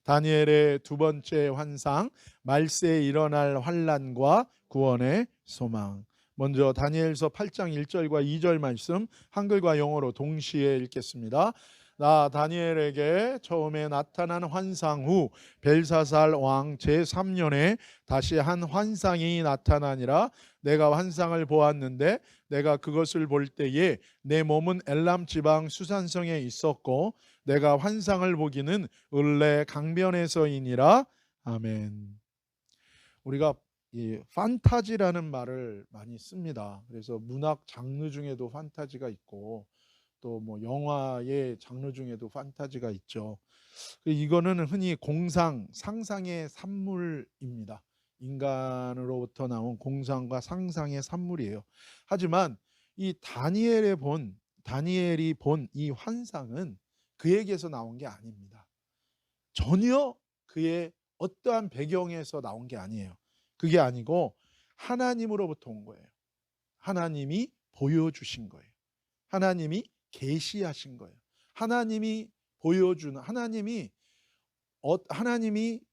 다니엘의 두 번째 환상, 말세에 일어날 환란과 구원의 소망. 먼저 다니엘서 8장 1절과 2절 말씀 한글과 영어로 동시에 읽겠습니다. 나 다니엘에게 처음에 나타난 환상 후 벨사살 왕 제3년에 다시 한 환상이 나타나니라. 내가 환상을 보았는데 내가 그것을 볼 때에 내 몸은 엘람 지방 수산성에 있었고 내가 환상을 보기는 을레 강변에서이니라. 아멘. 우리가 이 판타지라는 말을 많이 씁니다. 그래서 문학 장르 중에도 판타지가 있고 또 뭐 영화의 장르 중에도 판타지가 있죠. 이거는 흔히 공상, 상상의 산물입니다. 인간으로부터 나온 공상과 상상의 산물이에요. 하지만 이 다니엘이 본 이 환상은 그에게서 나온 게 아닙니다. 전혀 그의 어떠한 배경에서 나온 게 아니에요. 그게 아니고 하나님으로부터 온 거예요. 하나님이 보여주신 거예요. 하나님이 계시하신 거예요. 하나님이 보여주는, 하나님이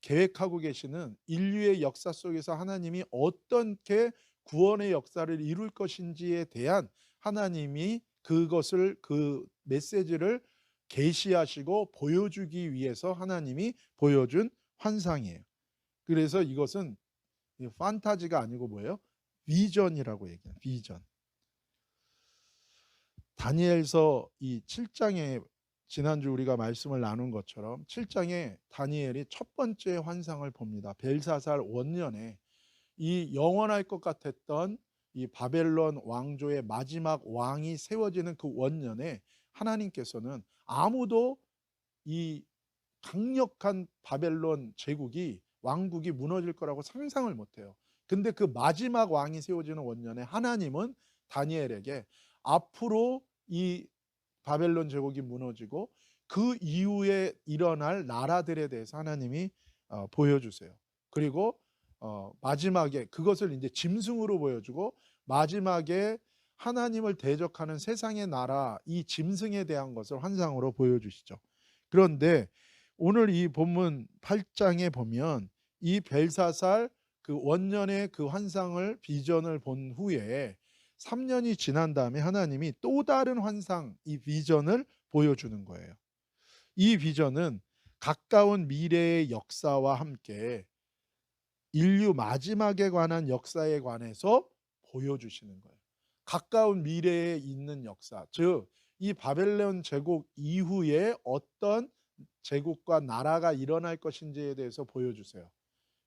계획하고 계시는 인류의 역사 속에서 하나님이 어떻게 구원의 역사를 이룰 것인지에 대한 하나님이 그 메시지를 계시하시고 보여주기 위해서 하나님이 보여준 환상이에요. 그래서 이것은 판타지가 아니고 뭐예요? 비전이라고 얘기해요. 비전. 다니엘서 이 7장에 지난주 우리가 말씀을 나눈 것처럼 7장에 다니엘이 첫 번째 환상을 봅니다. 벨사살 원년에 이 영원할 것 같았던 이 바벨론 왕조의 마지막 왕이 세워지는 그 원년에 하나님께서는 아무도 이 강력한 바벨론 제국이 왕국이 무너질 거라고 상상을 못해요. 근데 그 마지막 왕이 세워지는 원년에 하나님은 다니엘에게 앞으로 이 바벨론 제국이 무너지고 그 이후에 일어날 나라들에 대해서 하나님이 보여주세요. 그리고 마지막에 그것을 이제 짐승으로 보여주고 마지막에 하나님을 대적하는 세상의 나라 이 짐승에 대한 것을 환상으로 보여주시죠. 그런데 오늘 이 본문 8장에 보면 이 벨사살 그 원년의 그 환상을 비전을 본 후에 3년이 지난 다음에 하나님이 또 다른 환상 이 비전을 보여주는 거예요. 이 비전은 가까운 미래의 역사와 함께 인류 마지막에 관한 역사에 관해서 보여주시는 거예요. 가까운 미래에 있는 역사, 즉 이 바벨론 제국 이후에 어떤 제국과 나라가 일어날 것인지에 대해서 보여주세요.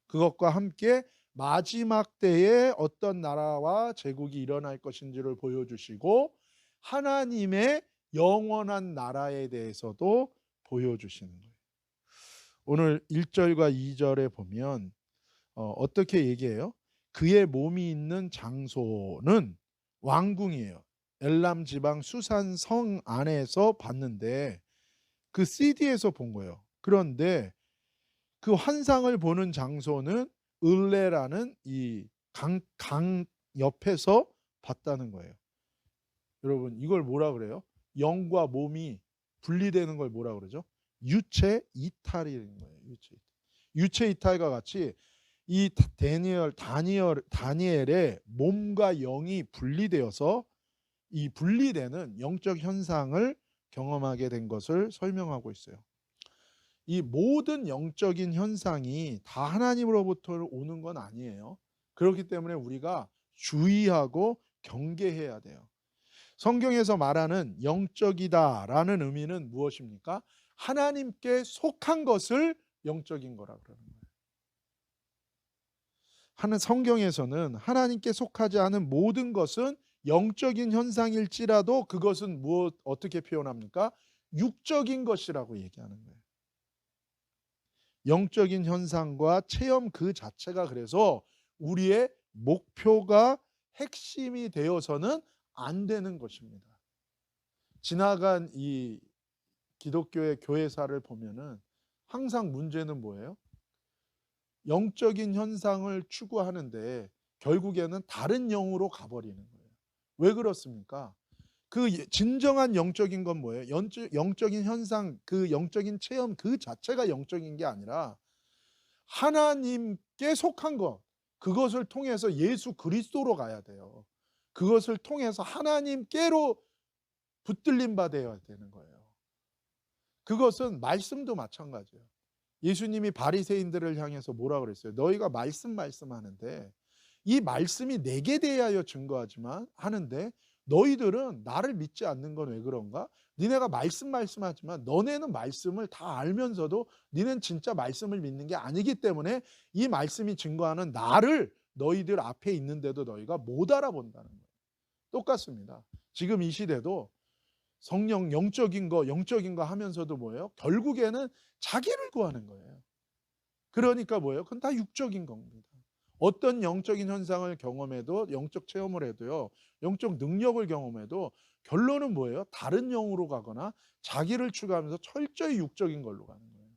그것과 함께 마지막 때에 어떤 나라와 제국이 일어날 것인지를 보여주시고 하나님의 영원한 나라에 대해서도 보여주시는 거예요. 오늘 1절과 2절에 보면 어떻게 얘기해요? 그의 몸이 있는 장소는 왕궁이에요. 엘람 지방 수산 성 안에서 봤는데 그 CD에서 본 거예요. 그런데 그 환상을 보는 장소는 을레라는 이 강 옆에서 봤다는 거예요. 여러분 이걸 뭐라 그래요? 영과 몸이 분리되는 걸 뭐라 그러죠? 유체 이탈인 거예요. 유체 이탈과 같이 이 다니엘의 몸과 영이 분리되어서 이 분리되는 영적 현상을 경험하게 된 것을 설명하고 있어요. 이 모든 영적인 현상이 다 하나님으로부터 오는 건 아니에요. 그렇기 때문에 우리가 주의하고 경계해야 돼요. 성경에서 말하는 영적이다라는 의미는 무엇입니까? 하나님께 속한 것을 영적인 거라 그러는 거예요. 성경에서는 하나님께 속하지 않은 모든 것은 영적인 현상일지라도 그것은 어떻게 표현합니까? 육적인 것이라고 얘기하는 거예요. 영적인 현상과 체험 그 자체가 그래서 우리의 목표가 핵심이 되어서는 안 되는 것입니다. 지나간 이 기독교의 교회사를 보면은 항상 문제는 뭐예요? 영적인 현상을 추구하는데 결국에는 다른 영으로 가버리는 거예요. 왜 그렇습니까? 그 진정한 영적인 건 뭐예요? 영적인 현상, 그 영적인 체험 그 자체가 영적인 게 아니라 하나님께 속한 것, 그것을 통해서 예수 그리스도로 가야 돼요. 그것을 통해서 하나님께로 붙들림 받아야 되는 거예요. 그것은 말씀도 마찬가지예요. 예수님이 바리새인들을 향해서 뭐라 그랬어요? 너희가 말씀하는데 이 말씀이 내게 대하여 증거하지만 하는데 너희들은 나를 믿지 않는 건 왜 그런가? 니네가 말씀하지만 너네는 말씀을 다 알면서도 니네는 진짜 말씀을 믿는 게 아니기 때문에 이 말씀이 증거하는 나를 너희들 앞에 있는데도 너희가 못 알아본다는 거예요. 똑같습니다. 지금 이 시대도 성령 영적인 거 하면서도 뭐예요? 결국에는 자기를 구하는 거예요. 그러니까 뭐예요? 그건 다 육적인 겁니다. 어떤 영적인 현상을 경험해도, 영적 체험을 해도요, 영적 능력을 경험해도 결론은 뭐예요? 다른 영으로 가거나 자기를 추구하면서 철저히 육적인 걸로 가는 거예요.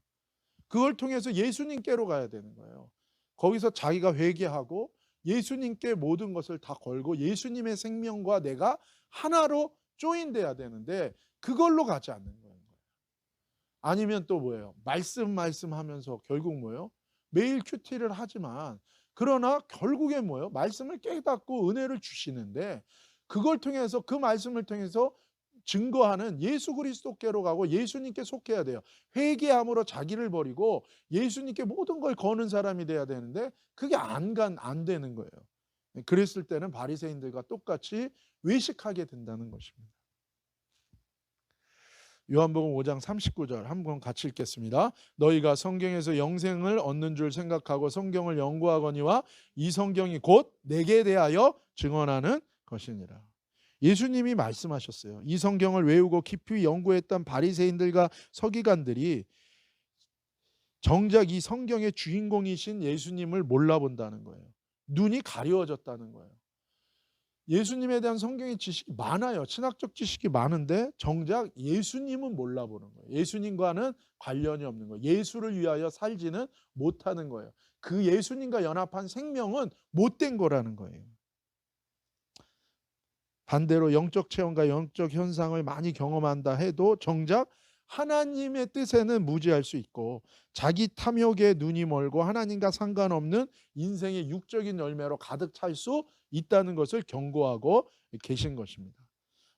그걸 통해서 예수님께로 가야 되는 거예요. 거기서 자기가 회개하고 예수님께 모든 것을 다 걸고 예수님의 생명과 내가 하나로 조인돼야 되는데 그걸로 가지 않는 거예요. 아니면 또 뭐예요? 말씀하면서 결국 뭐예요? 매일 큐티를 하지만 그러나 결국에 뭐예요? 말씀을 깨닫고 은혜를 주시는데 그걸 통해서 그 말씀을 통해서 증거하는 예수 그리스도께로 가고 예수님께 속해야 돼요. 회개함으로 자기를 버리고 예수님께 모든 걸 거는 사람이 돼야 되는데 그게 안 되는 거예요. 그랬을 때는 바리새인들과 똑같이 외식하게 된다는 것입니다. 요한복음 5장 39절 한번 같이 읽겠습니다. 너희가 성경에서 영생을 얻는 줄 생각하고 성경을 연구하거니와 이 성경이 곧 내게 대하여 증언하는 것이니라. 예수님이 말씀하셨어요. 이 성경을 외우고 깊이 연구했던 바리새인들과 서기관들이 정작 이 성경의 주인공이신 예수님을 몰라본다는 거예요. 눈이 가려워졌다는 거예요. 예수님에 대한 성경의 지식이 많아요. 신학적 지식이 많은데 정작 예수님은 몰라보는 거예요. 예수님과는 관련이 없는 거예요. 예수를 위하여 살지는 못하는 거예요. 그 예수님과 연합한 생명은 못된 거라는 거예요. 반대로 영적 체험과 영적 현상을 많이 경험한다 해도 정작 하나님의 뜻에는 무지할 수 있고 자기 탐욕에 눈이 멀고 하나님과 상관없는 인생의 육적인 열매로 가득 찰 수 있다는 것을 경고하고 계신 것입니다.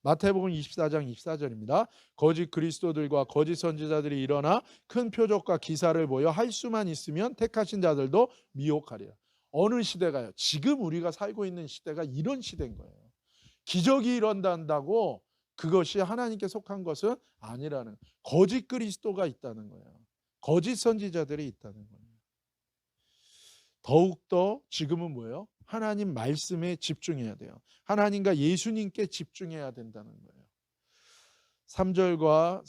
마태복음 24장 24절입니다. 거짓 그리스도들과 거짓 선지자들이 일어나 큰 표적과 기사를 보여 할 수만 있으면 택하신 자들도 미혹하리라. 어느 시대가요? 지금 우리가 살고 있는 시대가 이런 시대인 거예요. 기적이 일어난다고 그것이 하나님께 속한 것은 아니라는, 거짓 그리스도가 있다는 거예요. 거짓 선지자들이 있다는 거예요. 더욱더 지금은 뭐예요? 하나님 말씀에 집중해야 돼요. 하나님과 예수님께 집중해야 된다는 거예요. 3절에서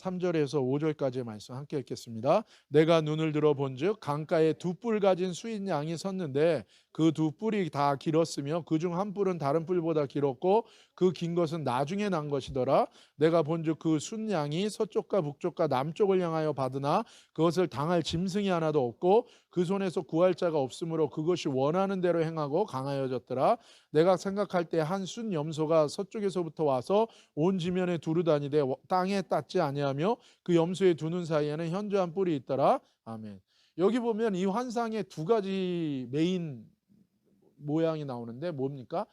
5절까지의 말씀 함께 읽겠습니다. 내가 눈을 들어 본즉 강가에 두 뿔 가진 수인 양이 섰는데 그 두 뿔이 다 길었으며 그중 한 뿔은 다른 뿔보다 길었고 그 긴 것은 나중에 난 것이더라. 내가 본즉 그 순 양이 서쪽과 북쪽과 남쪽을 향하여 받으나 그것을 당할 짐승이 하나도 없고 그 손에서 구할 자가 없으므로 그것이 원하는 대로 행하고 강하여졌더라. 내가 생각할 때 한 순 염소가 서쪽에서부터 와서 온 지면에 두루 다니되 땅에 닿지 아니하며 그 염소의 두 눈 사이에는 현저한 뿔이 있더라. 아멘. 여기 보면 이 환상에 두 가지 메인 모양이 나오는데 뭡니까?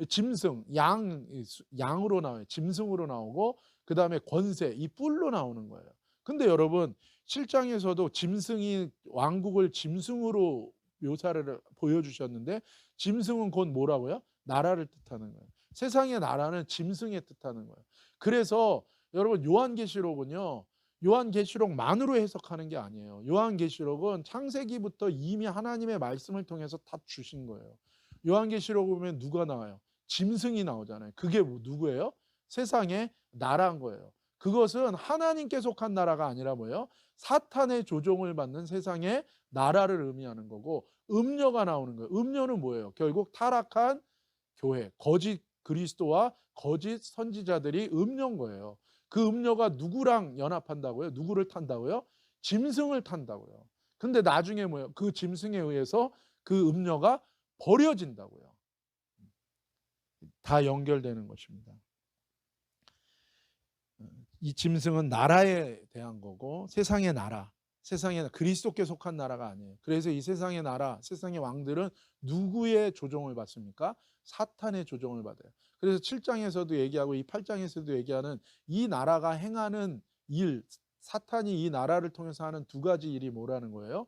짐승, 양으로 나와요. 짐승으로 나오고 그 다음에 권세, 이 뿔로 나오는 거예요. 근데 여러분 7장에서도 짐승이 왕국을 짐승으로 묘사를 보여주셨는데 짐승은 곧 뭐라고요? 나라를 뜻하는 거예요. 세상의 나라는 짐승에 뜻하는 거예요. 그래서 여러분 요한계시록은요, 요한계시록만으로 해석하는 게 아니에요. 요한계시록은 창세기부터 이미 하나님의 말씀을 통해서 다 주신 거예요. 요한계시록 보면 누가 나와요? 짐승이 나오잖아요. 그게 누구예요? 세상의 나라인 거예요. 그것은 하나님께 속한 나라가 아니라 뭐예요? 사탄의 조종을 받는 세상의 나라를 의미하는 거고, 음녀가 나오는 거예요. 음녀는 뭐예요? 결국 타락한 교회, 거짓 그리스도와 거짓 선지자들이 음녀인 거예요. 그 음녀가 누구랑 연합한다고요? 누구를 탄다고요? 짐승을 탄다고요. 근데 나중에 뭐예요? 그 짐승에 의해서 그 음녀가 버려진다고요. 다 연결되는 것입니다. 이 짐승은 나라에 대한 거고 세상의 나라, 세상의 그리스도께 속한 나라가 아니에요. 그래서 이 세상의 나라, 세상의 왕들은 누구의 조종을 받습니까? 사탄의 조종을 받아요. 그래서 7장에서도 얘기하고 이 8장에서도 얘기하는 이 나라가 행하는 일, 사탄이 이 나라를 통해서 하는 두 가지 일이 뭐라는 거예요?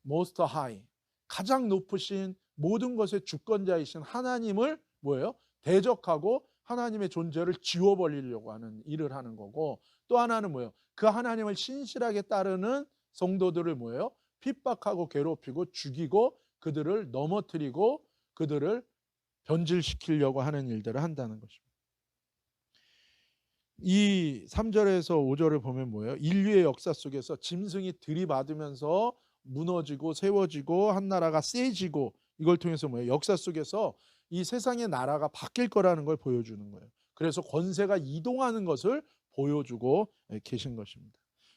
Most High, 가장 높으신 모든 것의 주권자이신 하나님을 뭐예요? 대적하고 하나님의 존재를 지워버리려고 하는 일을 하는 거고, 또 하나는 뭐예요? 그 하나님을 신실하게 따르는 성도들을 뭐예요? 핍박하고 괴롭히고 죽이고 그들을 넘어뜨리고 그들을 변질시키려고 하는 일들을 한다는 것입니다. 이 3절에서 5절을 보면 뭐예요? 인류의 역사 속에서 짐승이 들이받으면서 무너지고 세워지고 한 나라가 세지고, 이걸 통해서 뭐예요? 역사 속에서 이 세상의 나라가 바뀔 거라는 걸 보여주는 거예요. 그래서 권세가 이동하는 것을 보여주고 계신 것입니다.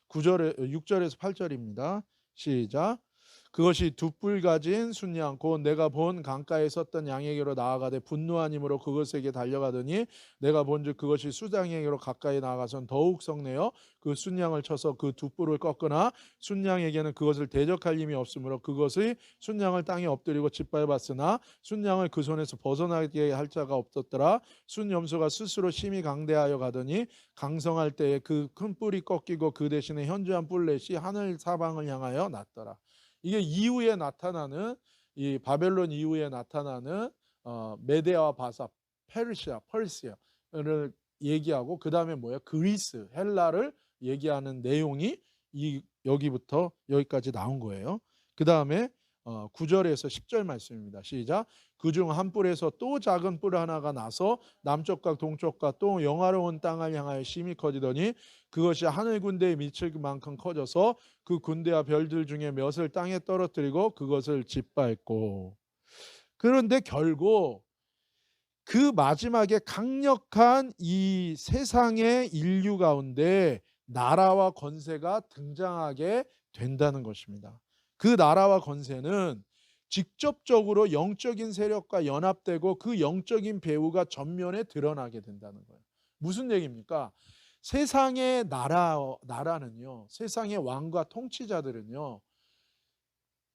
6절에서 8절입니다. 시작. 그것이 두 뿔 가진 순양 곧 내가 본 강가에 섰던 양에게로 나아가되 분노한 힘으로 그것에게 달려가더니 내가 본즉 그것이 수장에게로 가까이 나아가선 더욱 성내어 그 순양을 쳐서 그 두 뿔을 꺾으나 순양에게는 그것을 대적할 힘이 없으므로 그것의 순양을 땅에 엎드리고 짓밟았으나 순양을 그 손에서 벗어나게 할 자가 없었더라. 순염소가 스스로 심히 강대하여 가더니 강성할 때에 그 큰 뿔이 꺾이고 그 대신에 현저한 뿔렛이 하늘 사방을 향하여 났더라. 이게 이후에 나타나는, 이 바벨론 이후에 나타나는 메데아와 바사, 퍼시아를 얘기하고, 그 다음에 뭐예요? 그리스, 헬라를 얘기하는 내용이 여기부터 여기까지 나온 거예요. 그 다음에 9절에서 10절 말씀입니다. 시작. 그중 한 뿔에서 또 작은 뿔 하나가 나서 남쪽과 동쪽과 또 영화로운 땅을 향하여 심히 커지더니 그것이 하늘 군대에 미칠 만큼 커져서 그 군대와 별들 중에 몇을 땅에 떨어뜨리고 그것을 짓밟고. 그런데 결국 그 마지막에 강력한 이 세상의 인류 가운데 나라와 권세가 등장하게 된다는 것입니다. 그 나라와 권세는 직접적으로 영적인 세력과 연합되고 그 영적인 배후가 전면에 드러나게 된다는 거예요. 무슨 얘기입니까? 세상의 나라는요, 세상의 왕과 통치자들은요,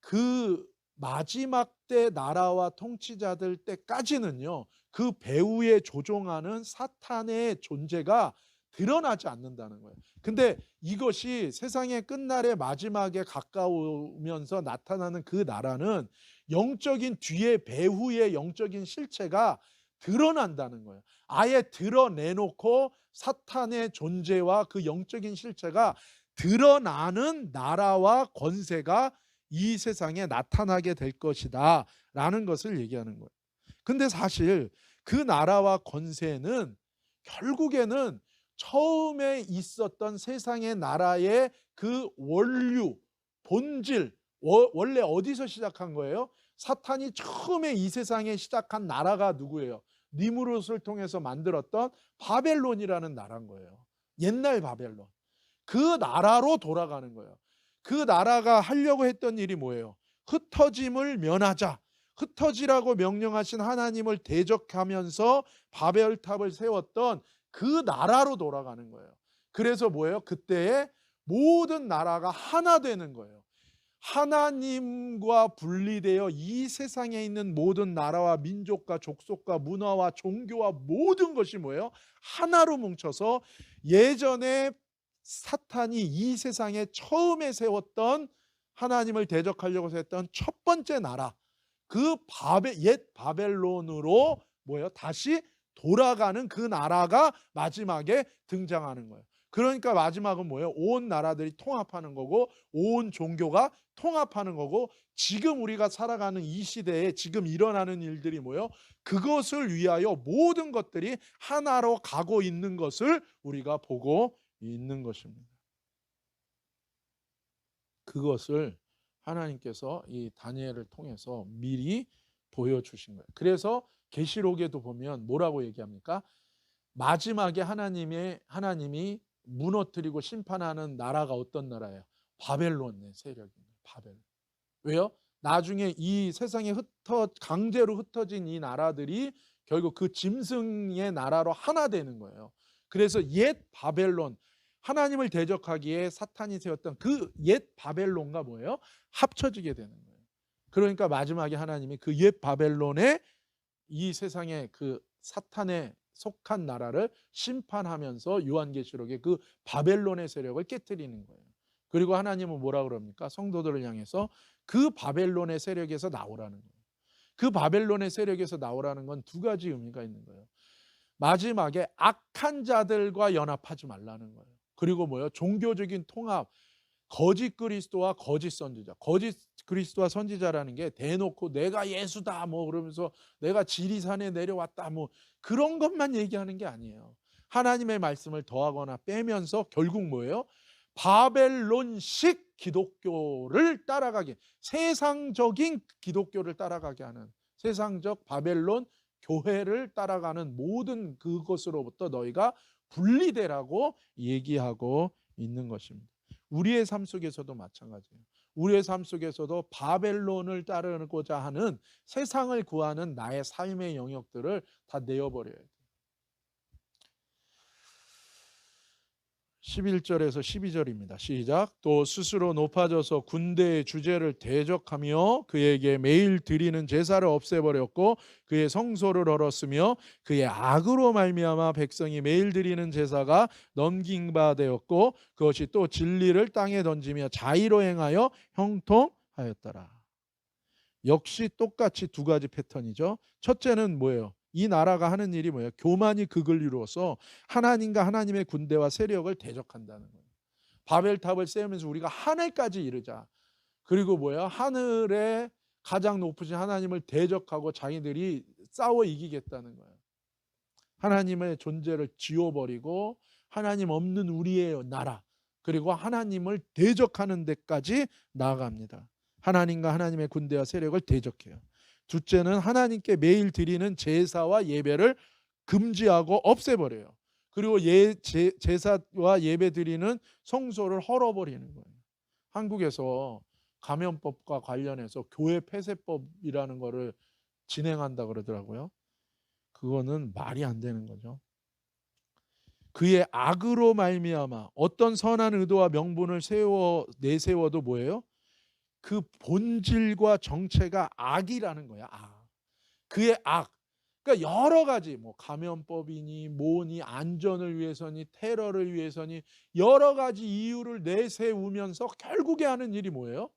그 마지막 때 나라와 통치자들 때까지는요, 그 배후에 조종하는 사탄의 존재가 드러나지 않는다는 거예요. 근데 이것이 세상의 끝날의 마지막에 가까우면서 나타나는 그 나라는 영적인 뒤에 배후의 영적인 실체가 드러난다는 거예요. 아예 드러내놓고 사탄의 존재와 그 영적인 실체가 드러나는 나라와 권세가 이 세상에 나타나게 될 것이다 라는 것을 얘기하는 거예요. 근데 사실 그 나라와 권세는 결국에는 처음에 있었던 세상의 나라의 그 원류, 본질, 원래 어디서 시작한 거예요? 사탄이 처음에 이 세상에 시작한 나라가 누구예요? 니무롯을 통해서 만들었던 바벨론이라는 나라인 거예요. 옛날 바벨론. 그 나라로 돌아가는 거예요. 그 나라가 하려고 했던 일이 뭐예요? 흩어짐을 면하자. 흩어지라고 명령하신 하나님을 대적하면서 바벨탑을 세웠던 그 나라로 돌아가는 거예요. 그래서 뭐예요? 그때에 모든 나라가 하나 되는 거예요. 하나님과 분리되어 이 세상에 있는 모든 나라와 민족과 족속과 문화와 종교와 모든 것이 뭐예요? 하나로 뭉쳐서 예전에 사탄이 이 세상에 처음에 세웠던 하나님을 대적하려고 했던 첫 번째 나라, 그 옛 바벨론으로 뭐예요? 다시 돌아가는 그 나라가 마지막에 등장하는 거예요. 그러니까 마지막은 뭐예요? 온 나라들이 통합하는 거고 온 종교가 통합하는 거고, 지금 우리가 살아가는 이 시대에 지금 일어나는 일들이 뭐예요? 그것을 위하여 모든 것들이 하나로 가고 있는 것을 우리가 보고 있는 것입니다. 그것을 하나님께서 이 다니엘을 통해서 미리 보여주신 거예요. 그래서 계시록에도 보면 뭐라고 얘기합니까? 마지막에 하나님이 무너뜨리고 심판하는 나라가 어떤 나라예요? 바벨론의 세력입니다. 바벨론. 왜요? 나중에 이 세상에 강제로 흩어진 이 나라들이 결국 그 짐승의 나라로 하나 되는 거예요. 그래서 옛 바벨론, 하나님을 대적하기에 사탄이 세웠던 그 옛 바벨론과 뭐예요? 합쳐지게 되는 거예요. 그러니까 마지막에 하나님이 그 옛 바벨론에 이 세상의 그 사탄에 속한 나라를 심판하면서 요한계시록에 그 바벨론의 세력을 깨뜨리는 거예요. 그리고 하나님은 뭐라 그럽니까? 성도들을 향해서 그 바벨론의 세력에서 나오라는 거예요. 그 바벨론의 세력에서 나오라는 건 두 가지 의미가 있는 거예요. 마지막에 악한 자들과 연합하지 말라는 거예요. 그리고 뭐예요? 종교적인 통합, 거짓 그리스도와 거짓 선지자. 거짓 그리스도와 선지자라는 게 대놓고 내가 예수다 뭐 그러면서 내가 지리산에 내려왔다 뭐 그런 것만 얘기하는 게 아니에요. 하나님의 말씀을 더하거나 빼면서 결국 뭐예요? 바벨론식 기독교를 따라가게, 세상적인 기독교를 따라가게 하는, 세상적 바벨론 교회를 따라가는 모든 그것으로부터 너희가 분리되라고 얘기하고 있는 것입니다. 우리의 삶 속에서도 마찬가지예요. 우리의 삶 속에서도 바벨론을 따르고자 하는, 세상을 구하는 나의 삶의 영역들을 다 내어버려야 돼요. 11절에서 12절입니다. 시작. 또 스스로 높아져서 군대의 주제를 대적하며 그에게 매일 드리는 제사를 없애버렸고 그의 성소를 헐었으며 그의 악으로 말미암아 백성이 매일 드리는 제사가 넘긴 바 되었고 그것이 또 진리를 땅에 던지며 자의로 행하여 형통하였더라. 역시 똑같이 두 가지 패턴이죠. 첫째는 뭐예요? 이 나라가 하는 일이 뭐예요? 교만이 극을 이루어서 하나님과 하나님의 군대와 세력을 대적한다는 거예요. 바벨탑을 세우면서 우리가 하늘까지 이르자. 그리고 뭐야? 하늘에 가장 높으신 하나님을 대적하고 자기들이 싸워 이기겠다는 거예요. 하나님의 존재를 지워버리고 하나님 없는 우리의 나라, 그리고 하나님을 대적하는 데까지 나아갑니다. 하나님과 하나님의 군대와 세력을 대적해요. 둘째는 하나님께 매일 드리는 제사와 예배를 금지하고 없애버려요. 그리고 제사와 예배 드리는 성소를 헐어버리는 거예요. 한국에서 감염법과 관련해서 교회 폐쇄법이라는 거를 진행한다 그러더라고요. 그거는 말이 안 되는 거죠. 그의 악으로 말미암아 어떤 선한 의도와 명분을 내세워도 뭐예요? 그 본질과 정체가 악이라는 거야. 그의 악. 그러니까 여러 가지 뭐 감염법이니 뭐니 안전을 위해서니 테러를 위해서니 여러 가지 이유를 내세우면서 결국에 하는 일이 뭐예요?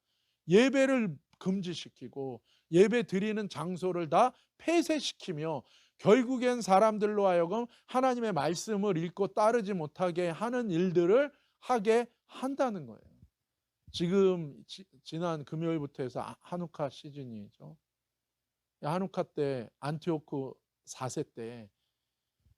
예배를 금지시키고 예배 드리는 장소를 다 폐쇄시키며 결국엔 사람들로 하여금 하나님의 말씀을 읽고 따르지 못하게 하는 일들을 하게 한다는 거예요. 지금 지난 금요일부터 해서 하누카 시즌이죠. 하누카 때 안티오크 4세 때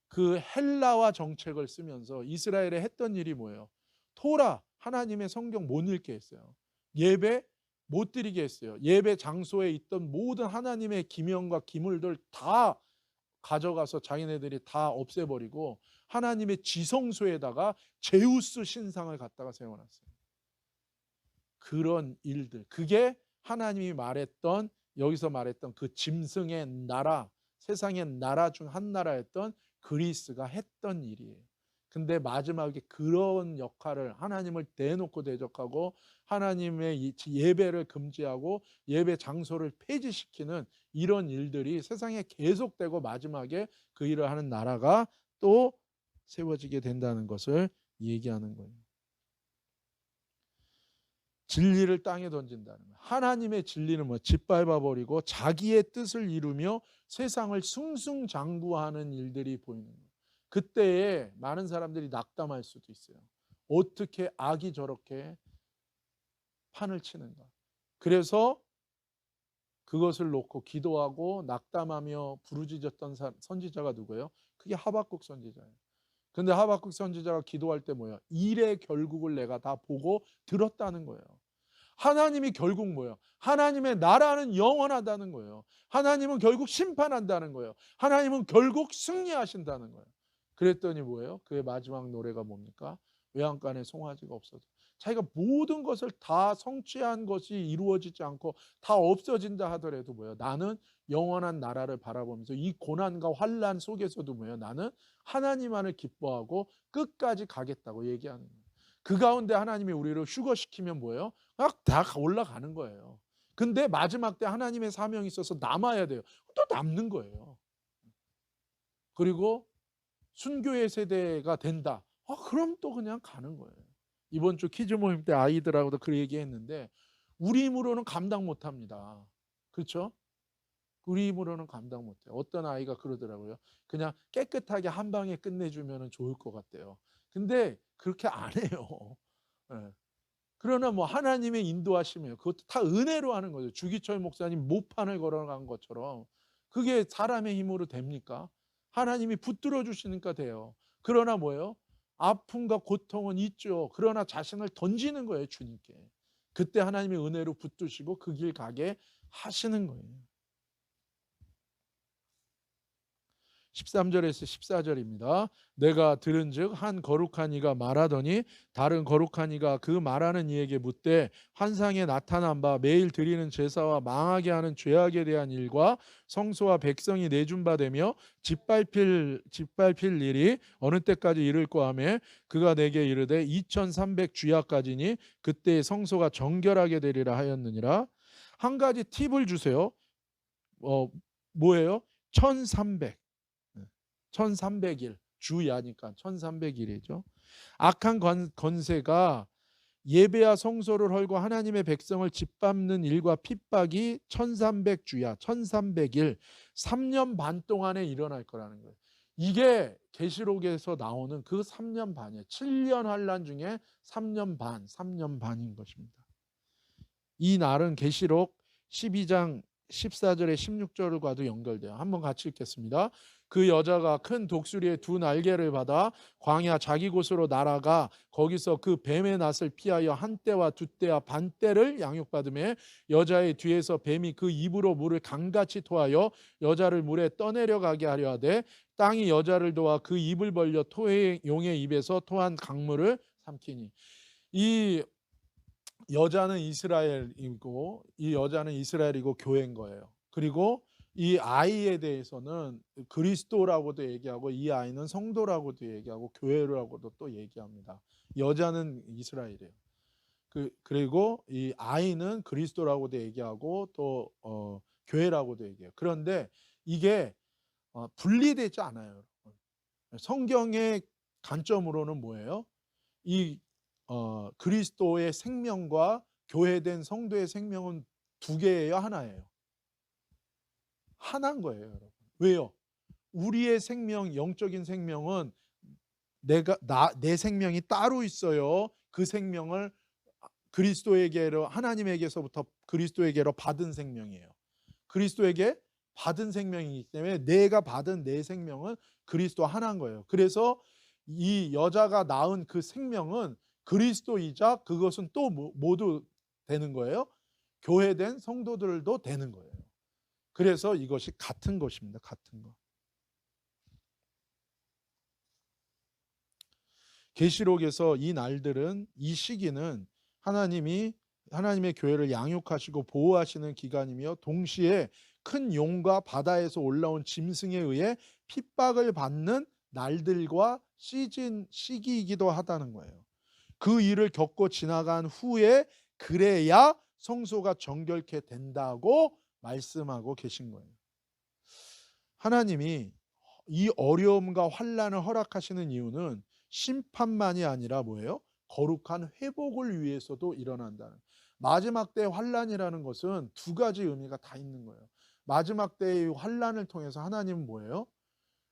그 헬라화 정책을 쓰면서 이스라엘에 했던 일이 뭐예요? 토라, 하나님의 성경 못 읽게 했어요. 예배 못 드리게 했어요. 예배 장소에 있던 모든 하나님의 기명과 기물들 다 가져가서 자기네들이 다 없애버리고 하나님의 지성소에다가 제우스 신상을 갖다가 세워놨어요. 그런 일들, 그게 하나님이 말했던, 여기서 말했던 그 짐승의 나라, 세상의 나라 중 한 나라였던 그리스가 했던 일이에요. 근데 마지막에 그런 역할을, 하나님을 대놓고 대적하고 하나님의 예배를 금지하고 예배 장소를 폐지시키는 이런 일들이 세상에 계속되고 마지막에 그 일을 하는 나라가 또 세워지게 된다는 것을 얘기하는 거예요. 진리를 땅에 던진다는 거예요. 하나님의 진리는 뭐 짓밟아버리고 자기의 뜻을 이루며 세상을 승승장구하는 일들이 보이는 거예요. 그때에 많은 사람들이 낙담할 수도 있어요. 어떻게 악이 저렇게 판을 치는가. 그래서 그것을 놓고 기도하고 낙담하며 부르짖었던 선지자가 누구예요? 그게 하박국 선지자예요. 근데 하박국 선지자가 기도할 때 뭐예요? 일의 결국을 내가 다 보고 들었다는 거예요. 하나님이 결국 뭐예요? 하나님의 나라는 영원하다는 거예요. 하나님은 결국 심판한다는 거예요. 하나님은 결국 승리하신다는 거예요. 그랬더니 뭐예요? 그의 마지막 노래가 뭡니까? 외양간에 송아지가 없어져. 자기가 모든 것을 다 성취한 것이 이루어지지 않고 다 없어진다 하더라도 뭐예요? 나는 영원한 나라를 바라보면서 이 고난과 환난 속에서도 뭐예요? 나는 하나님만을 기뻐하고 끝까지 가겠다고 얘기하는 거예요. 그 가운데 하나님이 우리를 휴거시키면 뭐예요? 막 다 올라가는 거예요. 근데 마지막 때 하나님의 사명이 있어서 남아야 돼요. 또 남는 거예요. 그리고 순교의 세대가 된다. 그럼 또 그냥 가는 거예요. 이번 주 퀴즈 모임 때 아이들하고도 그 얘기했는데 우리 힘으로는 감당 못합니다. 그렇죠? 우리 힘으로는 감당 못해요. 어떤 아이가 그러더라고요. 그냥 깨끗하게 한 방에 끝내주면 좋을 것 같대요. 근데 그렇게 안 해요. 예. 그러나 뭐 하나님의 인도하심이에요. 그것도 다 은혜로 하는 거죠. 주기철 목사님 모판을 걸어간 것처럼 그게 사람의 힘으로 됩니까? 하나님이 붙들어 주시니까 돼요. 그러나 뭐예요? 아픔과 고통은 있죠. 그러나 자신을 던지는 거예요, 주님께. 그때 하나님의 은혜로 붙드시고 그 길 가게 하시는 거예요. 13절에서 14절입니다. 내가 들은즉 한 거룩한 이가 말하더니 다른 거룩한 이가 그 말하는 이에게 묻되 환상에 나타난 바 매일 드리는 제사와 망하게 하는 죄악에 대한 일과 성소와 백성이 내준 바 되며 짓밟힐 일이 어느 때까지 이를꼬 하며 그가 내게 이르되 2300 주야까지니 그때 성소가 정결하게 되리라 하였느니라. 한 가지 팁을 주세요. 뭐예요? 1300. 1300일 주야니까 1300일이죠. 악한 건세가 예배와 성소를 헐고 하나님의 백성을 짓밟는 일과 핍박이 1300주야 1300일 3년 반 동안에 일어날 거라는 거예요. 이게 계시록에서 나오는 그 3년 반이에요. 7년 환란 중에 3년 반인 것입니다. 이 날은 계시록 12장 14절에 16절과도 연결돼요. 한번 같이 읽겠습니다. 그 여자가 큰 독수리의 두 날개를 받아 광야 자기 곳으로 날아가 거기서 그 뱀의 낫을 피하여 한 떼와 두 떼와 반 떼를 양육받으며 여자의 뒤에서 뱀이 그 입으로 물을 강같이 토하여 여자를 물에 떠내려가게 하려 하되 땅이 여자를 도와 그 입을 벌려 용의 입에서 토한 강물을 삼키니. 이 여자는 이스라엘이고 이 여자는 이스라엘이고 교회인 거예요. 그리고 이 아이에 대해서는 그리스도라고도 얘기하고 이 아이는 성도라고도 얘기하고 교회라고도 또 얘기합니다. 여자는 이스라엘이에요. 그리고 이 아이는 그리스도라고도 얘기하고 또 교회라고도 얘기해요. 그런데 이게 분리되지 않아요. 성경의 관점으로는 뭐예요? 이 그리스도의 생명과 교회된 성도의 생명은 두 개예요, 하나예요? 하나인 거예요, 여러분. 왜요? 우리의 생명, 영적인 생명은 내 생명이 따로 있어요. 그 생명을 그리스도에게로 하나님에게서부터 그리스도에게로 받은 생명이에요. 그리스도에게 받은 생명이기 때문에 내가 받은 내 생명은 그리스도 하나인 거예요. 그래서 이 여자가 낳은 그 생명은 그리스도이자 그것은 또 모두 되는 거예요. 교회된 성도들도 되는 거예요. 그래서 이것이 같은 것입니다. 같은 것. 계시록에서 이 날들은 이 시기는 하나님의 교회를 양육하시고 보호하시는 기간이며 동시에 큰 용과 바다에서 올라온 짐승에 의해 핍박을 받는 날들과 시기이기도 하다는 거예요. 그 일을 겪고 지나간 후에 그래야 성소가 정결케 된다고 말씀하고 계신 거예요. 하나님이 이 어려움과 환난을 허락하시는 이유는 심판만이 아니라 뭐예요? 거룩한 회복을 위해서도 일어난다는. 마지막 때의 환난이라는 것은 두 가지 의미가 다 있는 거예요. 마지막 때의 환난을 통해서 하나님은 뭐예요?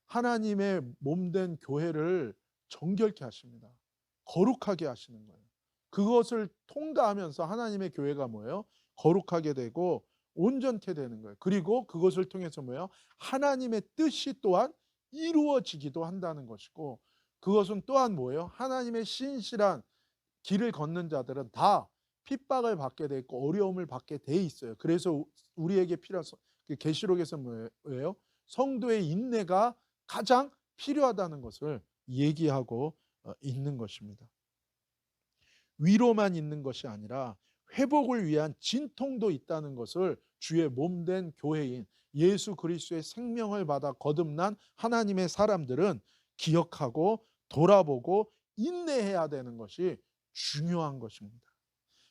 하나님의 몸된 교회를 정결케 하십니다. 거룩하게 하시는 거예요. 그것을 통과하면서 하나님의 교회가 뭐예요? 거룩하게 되고 온전케 되는 거예요. 그리고 그것을 통해서 뭐예요? 하나님의 뜻이 또한 이루어지기도 한다는 것이고 그것은 또한 뭐예요? 하나님의 신실한 길을 걷는 자들은 다 핍박을 받게 돼 있고 어려움을 받게 돼 있어요. 그래서 우리에게 필요한 계시록에서 뭐예요? 성도의 인내가 가장 필요하다는 것을 얘기하고 있는 것입니다. 위로만 있는 것이 아니라 회복을 위한 진통도 있다는 것을 주의 몸된 교회인 예수 그리스도의 생명을 받아 거듭난 하나님의 사람들은 기억하고 돌아보고 인내해야 되는 것이 중요한 것입니다.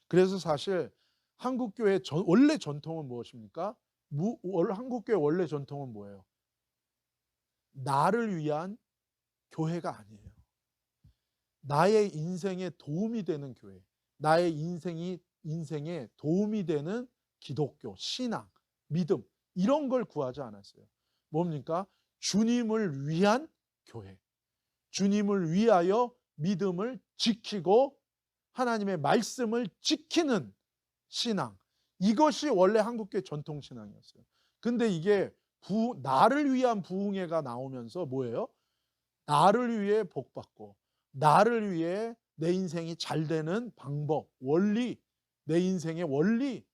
그래서 사실 한국교회 원래 전통은 무엇입니까? 한국교회 원래 전통은 뭐예요? 나를 위한 교회가 아니에요. 나의 인생에 도움이 되는 교회, 나의 인생에 도움이 되는 기독교, 신앙, 믿음, 이런 걸 구하지 않았어요. 뭡니까? 주님을 위한 교회, 주님을 위하여 믿음을 지키고 하나님의 말씀을 지키는 신앙, 이것이 원래 한국교회 전통 신앙이었어요. 근데 이게 나를 위한 부흥회가 나오면서 뭐예요? 나를 위해 복받고, 나를 위해 내 인생이 잘 되는 방법, 원리, 내 인생의 원리,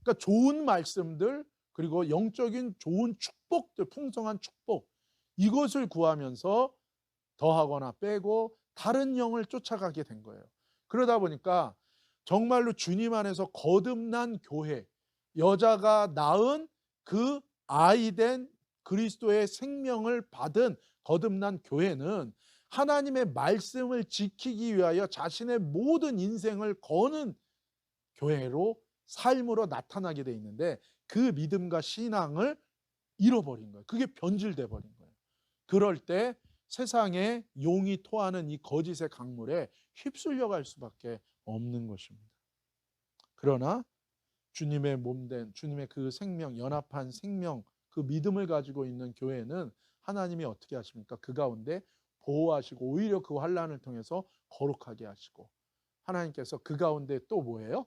그러니까 좋은 말씀들, 그리고 영적인 좋은 축복들, 풍성한 축복, 이것을 구하면서 더하거나 빼고 다른 영을 쫓아가게 된 거예요. 그러다 보니까 정말로 주님 안에서 거듭난 교회, 여자가 낳은 그 아이된 그리스도의 생명을 받은 거듭난 교회는 하나님의 말씀을 지키기 위하여 자신의 모든 인생을 거는 교회로, 삶으로 나타나게 돼 있는데, 그 믿음과 신앙을 잃어버린 거예요. 그게 변질돼 버린 거예요. 그럴 때 세상에 용이 토하는 이 거짓의 강물에 휩쓸려 갈 수밖에 없는 것입니다. 그러나 주님의 몸된, 주님의 그 생명, 연합한 생명, 그 믿음을 가지고 있는 교회는 하나님이 어떻게 하십니까? 그 가운데 보호하시고, 오히려 그 환난을 통해서 거룩하게 하시고, 하나님께서 그 가운데 또 뭐예요?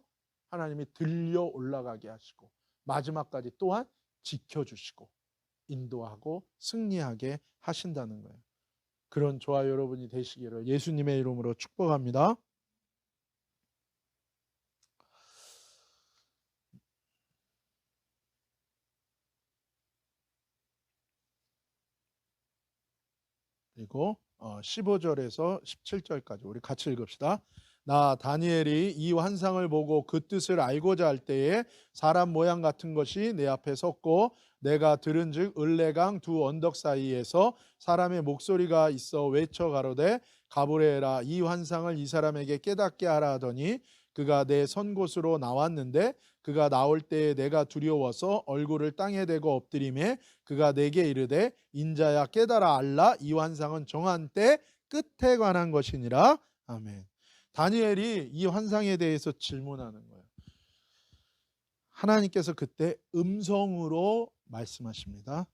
하나님이 들려 올라가게 하시고, 마지막까지 또한 지켜주시고 인도하고 승리하게 하신다는 거예요. 그런 저와 여러분이 되시기를 예수님의 이름으로 축복합니다. 그리고 15절에서 17절까지 우리 같이 읽읍시다. 나 다니엘이 이 환상을 보고 그 뜻을 알고자 할 때에 사람 모양 같은 것이 내 앞에 섰고, 내가 들은즉 을레강 두 언덕 사이에서 사람의 목소리가 있어 외쳐 가로되 가브리엘아, 이 환상을 이 사람에게 깨닫게 하라 하더니 그가 내 선 곳으로 나왔는데, 그가 나올 때에 내가 두려워서 얼굴을 땅에 대고 엎드리매 그가 내게 이르되 인자야 깨달아 알라, 이 환상은 정한 때 끝에 관한 것이니라. 아멘. 다니엘이 이 환상에 대해서 질문하는 거예요. 하나님께서 그때 음성으로 말씀하십니다.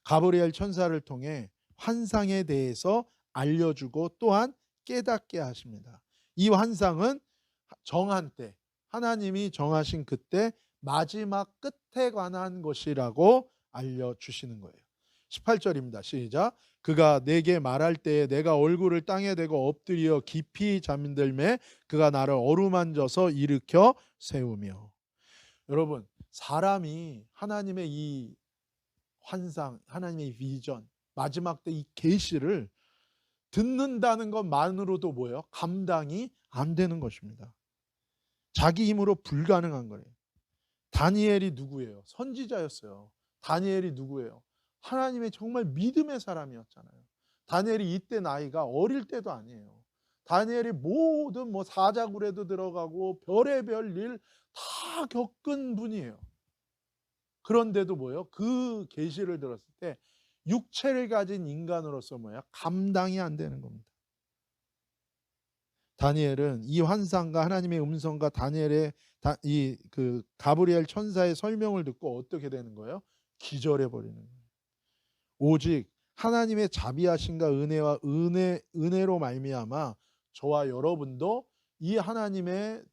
가브리엘 천사를 통해 환상에 대해서 알려주고 또한 깨닫게 하십니다. 이 환상은 정한 때, 하나님이 정하신 그때 마지막 끝에 관한 것이라고 알려주시는 거예요. 18절입니다. 시작. 그가 내게 말할 때에 내가 얼굴을 땅에 대고 엎드려 깊이 잠들매 그가 나를 어루만져서 일으켜 세우며. 여러분, 사람이 하나님의 이 환상, 하나님의 비전, 마지막 때 이 계시를 듣는다는 것만으로도 뭐예요? 감당이 안 되는 것입니다. 자기 힘으로 불가능한 거예요. 다니엘이 누구예요? 선지자였어요. 다니엘이 누구예요? 하나님의 정말 믿음의 사람이었잖아요. 다니엘이 이때 나이가 어릴 때도 아니에요. 다니엘이 모든 사자굴에도 들어가고 별의별 일 다 겪은 분이에요. 그런데도 뭐예요? 그 계시를 들었을 때 육체를 가진 인간으로서 감당이 안 되는 겁니다. 다니엘은 이 환상과 하나님의 음성과 다니엘의 그 가브리엘 천사의 설명을 듣고 어떻게 되는 거예요? 기절해 버리는 거예요. 오직 하나님의 자비하심과 은혜로 말미암아 저와 여러분도 이 하나님의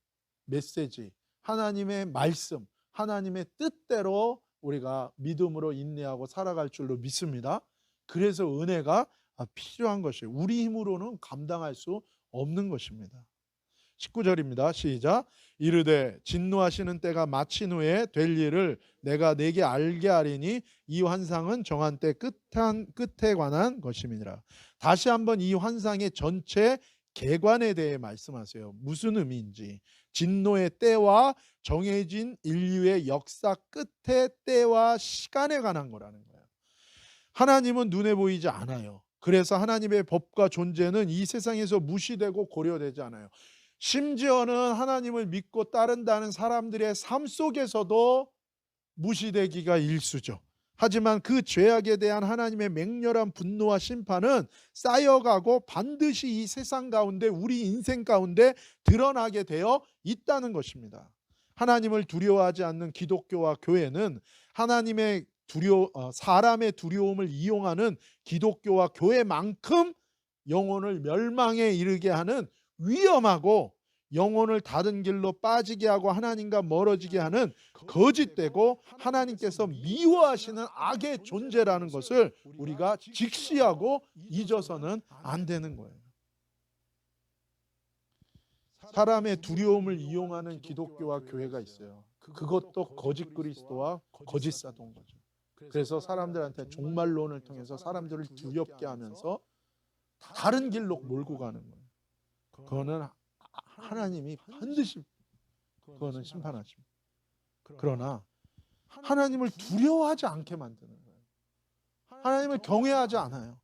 메시지, 하나님의 말씀, 하나님의 뜻대로 우리가 믿음으로 인내하고 살아갈 줄로 믿습니다. 그래서 은혜가 필요한 것이에요. 우리 힘으로는 감당할 수 없는 것입니다. 19절입니다. 시작. 이르되 진노하시는 때가 마친 후에 될 일을 내가 내게 알게 하리니 이 환상은 정한 때 끝에 관한 것임이니라. 다시 한번 이 환상의 전체 개관에 대해 말씀하세요. 무슨 의미인지. 진노의 때와 정해진 인류의 역사 끝의 때와 시간에 관한 거라는 거예요. 하나님은 눈에 보이지 않아요. 그래서 하나님의 법과 존재는 이 세상에서 무시되고 고려되지 않아요. 심지어는 하나님을 믿고 따른다는 사람들의 삶 속에서도 무시되기가 일쑤죠. 하지만 그 죄악에 대한 하나님의 맹렬한 분노와 심판은 쌓여가고 반드시 이 세상 가운데, 우리 인생 가운데 드러나게 되어 있다는 것입니다. 하나님을 두려워하지 않는 기독교와 교회는 사람의 두려움을 이용하는 기독교와 교회만큼 영혼을 멸망에 이르게 하는 위험하고 영혼을 다른 길로 빠지게 하고 하나님과 멀어지게 하는 거짓되고 하나님께서 미워하시는 악의 존재라는 것을 우리가 직시하고 잊어서는 안 되는 거예요. 사람의 두려움을 이용하는 기독교와 교회가 있어요. 그것도 거짓 그리스도와 거짓 사도인 거죠. 그래서 사람들한테 종말론을 통해서 사람들을 두렵게 하면서 다른 길로 몰고 가는 거예요. 그거는 하나님이 반드시 그거는 심판하십니다. 그러나 하나님을 두려워하지 않게 만드는 거예요. 하나님을 경외하지 않아요.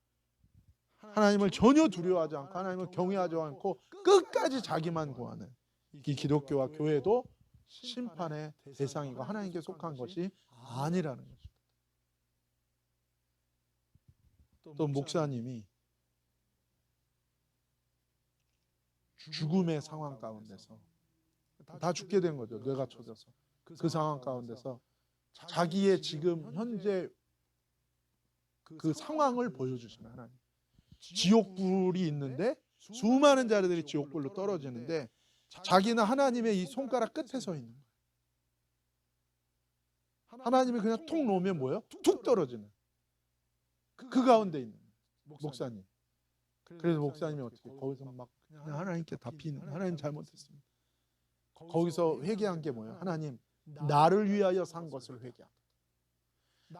하나님을 전혀 두려워하지 않고 하나님을 경외하지 않고 끝까지 자기만 구하는 이 기독교와 교회도 심판의 대상이고 하나님께 속한 것이 아니라는 것입니다. 또 목사님이 죽음의 상황 가운데서 다 죽게 된 거죠. 뇌가 쳐져서 그 상황 가운데서 자기의 지금 현재 그 상황을 보여주시는 하나님. 지옥불이 있는데 수많은 자들이 지옥불로 떨어지는데 자기는 하나님의 이 손가락 끝에 서 있는 거예요. 하나님이 그냥 툭 놓으면 뭐예요? 툭 떨어지는 그 가운데 있는 목사님. 그래서 목사님이 어떻게 거기서 막 그냥 하나님께 다 비는, 하나님 잘못했습니다. 거기서 회개한 게 뭐예요? 하나님, 나를 위하여 산 것을 회개합니다.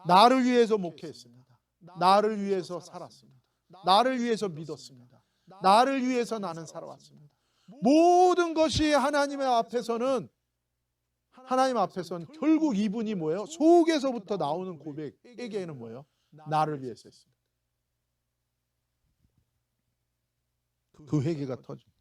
나를 위해서 목회했습니다. 나를 위해서 살았습니다. 나를 위해서 믿었습니다. 나를 위해서 나는 살아왔습니다. 모든 것이 하나님 앞에서는 결국 이분이 뭐예요? 속에서부터 나오는 고백, 회개는 뭐예요? 나를 위해서 했습니다. 그 회개가 터집니다.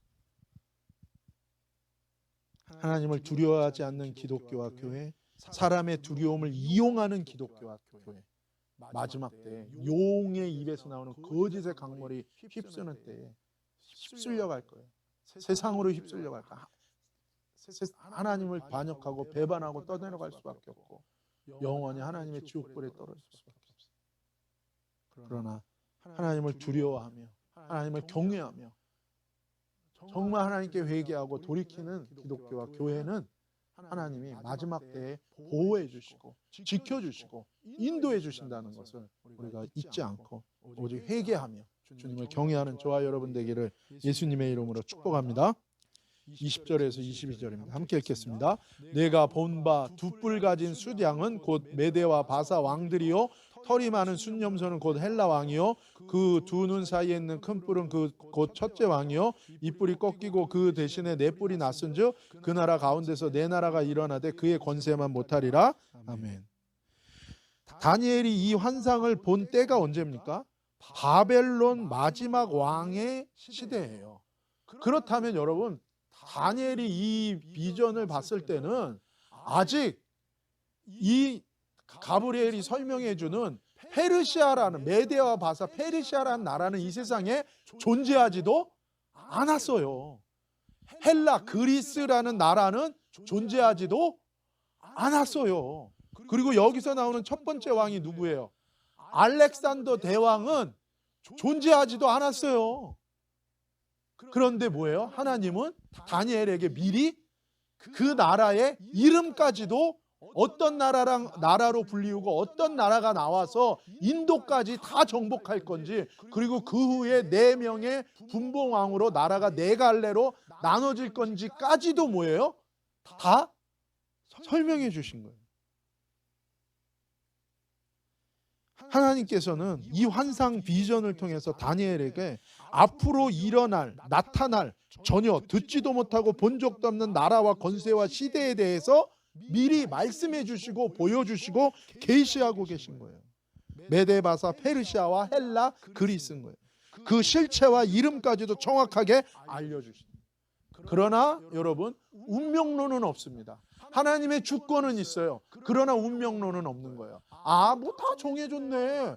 하나님을 두려워하지 않는 기독교와 교회, 사람의 두려움을 이용하는 기독교와 교회, 마지막 때에 용의 입에서 나오는 거짓의 강물이 휩쓰는 때에 휩쓸려 갈 거예요. 세상으로 휩쓸려 갈 거예요. 하나님을 반역하고 배반하고 떠내려갈 수밖에 없고 영원히 하나님의 지옥불에 떨어질 수밖에 없어요. 그러나 하나님을 두려워하며 하나님을 경외하며 정말 하나님께 회개하고 돌이키는 기독교와 교회는 하나님이 마지막 때에 보호해 주시고 지켜 주시고 인도해 주신다는 것을 우리가 잊지 않고 오직 회개하며 주님을 경외하는 저와 여러분 되기를 예수님의 이름으로 축복합니다. 20절에서 22절입니다. 함께 읽겠습니다. 내가 본 바 두 뿔 가진 숫양은 곧 메대와 바사 왕들이요 털이 많은 순념소는 곧 헬라 왕이요 그 두 눈 사이에 있는 큰 뿔은 곧 첫째 왕이요 이 뿔이 꺾이고 그 대신에 네 뿔이 났은즉 그 나라 가운데서 네 나라가 일어나되 그의 권세만 못하리라. 아멘. 다니엘이 이 환상을 본 때가 언제입니까? 바벨론 마지막 왕의 시대예요. 그렇다면 여러분, 다니엘이 이 비전을 봤을 때는 아직 이 가브리엘이 설명해 주는 페르시아라는, 메대와 바사 페르시아라는 나라는 이 세상에 존재하지도 않았어요. 헬라 그리스라는 나라는 존재하지도 않았어요. 그리고 여기서 나오는 첫 번째 왕이 누구예요? 알렉산더 대왕은 존재하지도 않았어요. 그런데 뭐예요? 하나님은 다니엘에게 미리 그 나라의 이름까지도 어떤 나라로 불리우고 어떤 나라가 나와서 인도까지 다 정복할 건지, 그리고 그 후에 4명의 분봉왕으로 나라가 4갈래로 나눠질 건지까지도 뭐예요? 다 설명해 주신 거예요. 하나님께서는 이 환상 비전을 통해서 다니엘에게 앞으로 나타날 전혀 듣지도 못하고 본 적도 없는 나라와 권세와 시대에 대해서 미리 말씀해 주시고 보여주시고 계시하고 계신 거예요. 메데, 바사, 페르시아와 헬라, 그리스인 거예요. 그 실체와 이름까지도 정확하게 알려주십니다. 그러나 여러분, 운명론은 없습니다. 하나님의 주권은 있어요. 그러나 운명론은 없는 거예요. 뭐 다 정해졌네.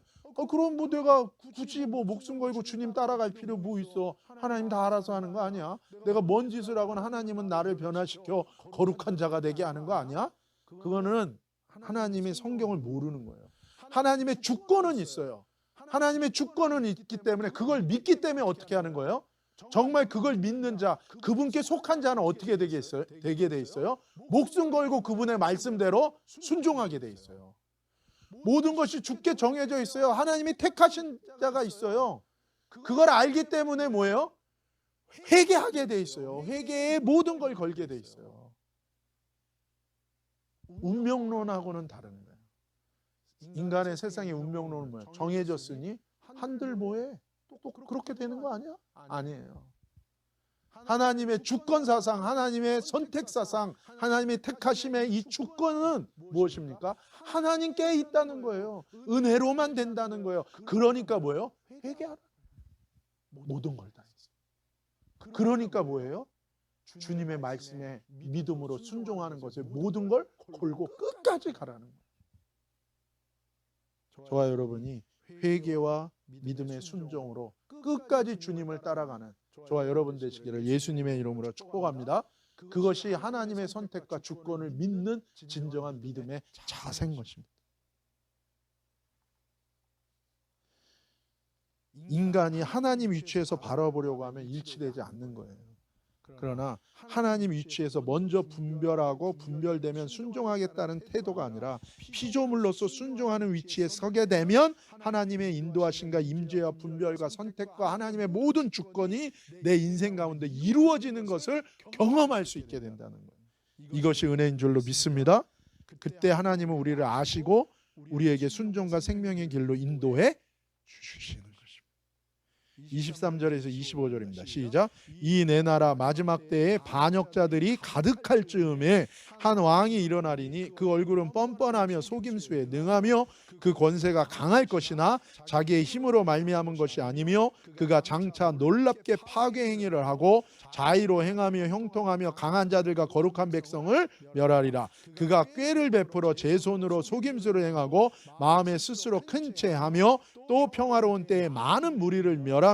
그럼 뭐 내가 굳이 뭐 목숨 걸고 주님 따라갈 필요 뭐 있어? 하나님 다 알아서 하는 거 아니야? 내가 뭔 짓을 하거나 하나님은 나를 변화시켜 거룩한 자가 되게 하는 거 아니야? 그거는 하나님의 성경을 모르는 거예요. 하나님의 주권은 있어요. 하나님의 주권은 있기 때문에 그걸 믿기 때문에 어떻게 하는 거예요? 정말 그걸 믿는 자, 그분께 속한 자는 어떻게 되게 돼 있어요? 목숨 걸고 그분의 말씀대로 순종하게 돼 있어요. 모든 것이 주께 정해져 있어요. 하나님이 택하신 자가 있어요. 그걸 알기 때문에 뭐예요? 회개하게 돼 있어요. 회개에 모든 걸 걸게 돼 있어요. 운명론하고는 다른 거예요. 인간의 세상의 운명론은 뭐예요? 정해졌으니 한들 뭐해? 또 그렇게 되는 거 아니야? 아니에요. 하나님의 주권사상, 하나님의 선택사상, 하나님의 택하심의 이 주권은 무엇입니까? 하나님께 있다는 거예요. 은혜로만 된다는 거예요. 그러니까 뭐예요? 회개하라. 모든 걸 다 했어요. 그러니까 뭐예요? 주님의 말씀에 믿음으로 순종하는 것에 모든 걸 걸고 끝까지 가라는 거예요. 저와 여러분이 회개와 믿음의 순종으로 끝까지 주님을 따라가는 저와 여러분 되시기를 예수님의 이름으로 축복합니다. 그것이 하나님의 선택과 주권을 믿는 진정한 믿음의 자세인 것입니다. 인간이 하나님 위치에서 바라보려고 하면 일치되지 않는 거예요. 그러나 하나님 위치에서 먼저 분별하고 분별되면 순종하겠다는 태도가 아니라 피조물로서 순종하는 위치에 서게 되면 하나님의 인도하심과 임재와 분별과 선택과 하나님의 모든 주권이 내 인생 가운데 이루어지는 것을 경험할 수 있게 된다는 거예요. 이것이 은혜인 줄로 믿습니다. 그때 하나님은 우리를 아시고 우리에게 순종과 생명의 길로 인도해 주시는 23절에서 25절입니다. 시작. 이 내 나라 마지막 때에 반역자들이 가득할 즈음에 한 왕이 일어나리니 그 얼굴은 뻔뻔하며 속임수에 능하며 그 권세가 강할 것이나 자기의 힘으로 말미암은 것이 아니며 그가 장차 놀랍게 파괴 행위를 하고 자의로 행하며 형통하며 강한 자들과 거룩한 백성을 멸하리라. 그가 꾀를 베풀어 제 손으로 속임수를 행하고 마음에 스스로 큰 채하며 또 평화로운 때에 많은 무리를 멸하며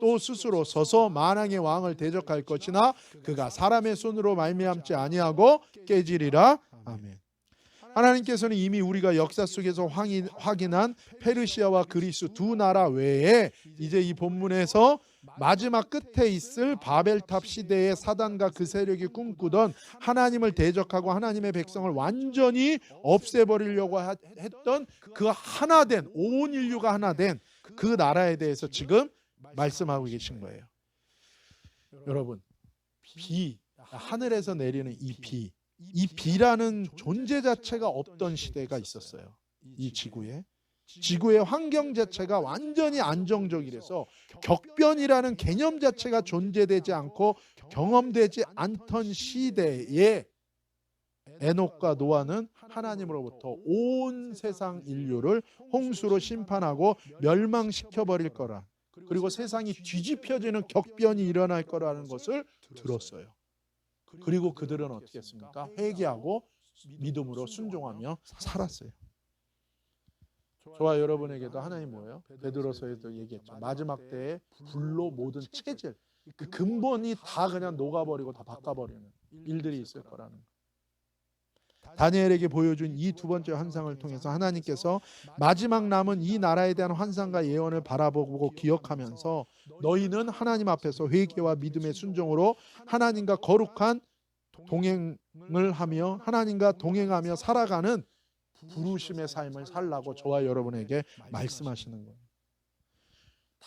또 스스로 서서 만왕의 왕을 대적할 것이나 그가 사람의 손으로 말미암지 아니하고 깨지리라. 아멘. 하나님께서는 이미 우리가 역사 속에서 확인한 페르시아와 그리스 두 나라 외에 이제 이 본문에서 마지막 끝에 있을 바벨탑 시대의 사단과 그 세력이 꿈꾸던 하나님을 대적하고 하나님의 백성을 완전히 없애버리려고 했던 그 하나된 온 인류가 하나된 그 나라에 대해서 지금 말씀하고 계신 거예요. 여러분, 하늘에서 내리는 이 비라는 존재 자체가 없던 시대가 있었어요. 이 지구의 환경 자체가 완전히 안정적이라서 격변이라는 개념 자체가 존재되지 않고 경험되지 않던 시대에 에녹과 노아는 하나님으로부터 온 세상 인류를 홍수로 심판하고 멸망시켜버릴 거라, 그리고 세상이 뒤집혀지는 격변이 일어날 거라는 것을 들었어요. 그리고 그들은 어떻게 했습니까? 회개하고 믿음으로 순종하며 살았어요. 저와 여러분에게도 하나님 뭐예요? 베드로서에도 얘기했죠. 마지막 때에 불로 모든 체질, 그 근본이 다 그냥 녹아버리고 다 바꿔버리는 일들이 있을 거라는 거예요. 다니엘에게 보여준 이 두 번째 환상을 통해서 하나님께서 마지막 남은 이 나라에 대한 환상과 예언을 바라보고 기억하면서 너희는 하나님 앞에서 회개와 믿음의 순종으로 하나님과 거룩한 동행을 하며 하나님과 동행하며 살아가는 부르심의 삶을 살라고 저와 여러분에게 말씀하시는 거예요.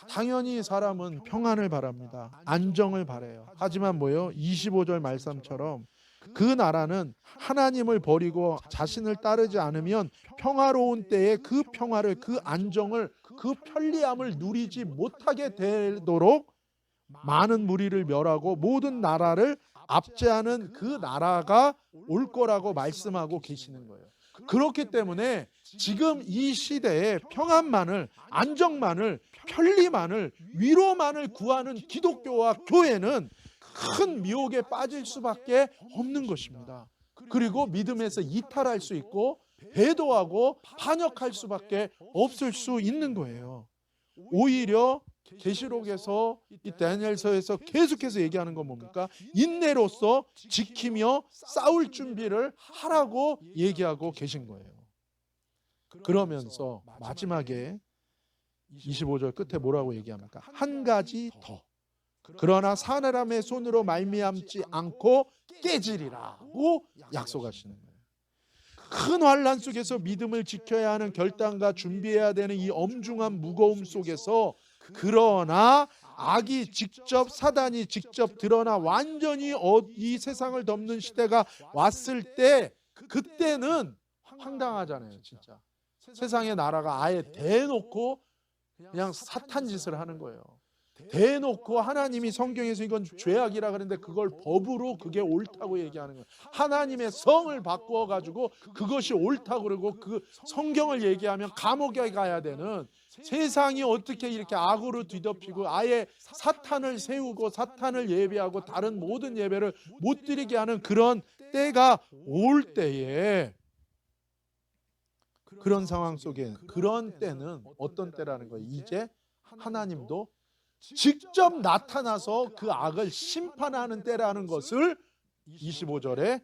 당연히 사람은 평안을 바랍니다. 안정을 바라요. 하지만 뭐예요? 25절 말씀처럼 그 나라는 하나님을 버리고 자신을 따르지 않으면 평화로운 때에 그 평화를, 그 안정을, 그 편리함을 누리지 못하게 되도록 많은 무리를 멸하고 모든 나라를 압제하는 그 나라가 올 거라고 말씀하고 계시는 거예요. 그렇기 때문에 지금 이 시대에 평안만을, 안정만을, 편리만을, 위로만을 구하는 기독교와 교회는 큰 미혹에 빠질 수밖에 없는 것입니다. 그리고 믿음에서 이탈할 수 있고 배도하고 반역할 수밖에 없을 수 있는 거예요. 오히려 계시록에서 이 다니엘서에서 계속해서 얘기하는 건 뭡니까? 인내로서 지키며 싸울 준비를 하라고 얘기하고 계신 거예요. 그러면서 마지막에 25절 끝에 뭐라고 얘기합니까? 한 가지 더. 그러나 사람의 손으로 말미암지 않고 깨지리라고 약속하시는 거예요. 큰 환난 속에서 믿음을 지켜야 하는 결단과 준비해야 되는 이 엄중한 무거움 속에서 그러나 악이 직접, 사단이 직접 드러나 완전히 이 세상을 덮는 시대가 왔을 때 그때는 황당하잖아요. 진짜 세상의 나라가 아예 대놓고 그냥 사탄 짓을 하는 거예요. 대놓고 하나님이 성경에서 이건 죄악이라 그러는데 그걸 법으로 그게 옳다고 얘기하는 거예요. 하나님의 성을 바꾸어 가지고 그것이 옳다고 그러고 그 성경을 얘기하면 감옥에 가야 되는, 세상이 어떻게 이렇게 악으로 뒤덮이고 아예 사탄을 세우고 사탄을 예배하고 다른 모든 예배를 못 드리게 하는 그런 때가 올 때에, 그런 상황 속에, 그런 때는 어떤 때라는 거예요? 이제 하나님도 직접 나타나서 그 악을 심판하는 때라는 것을 25절에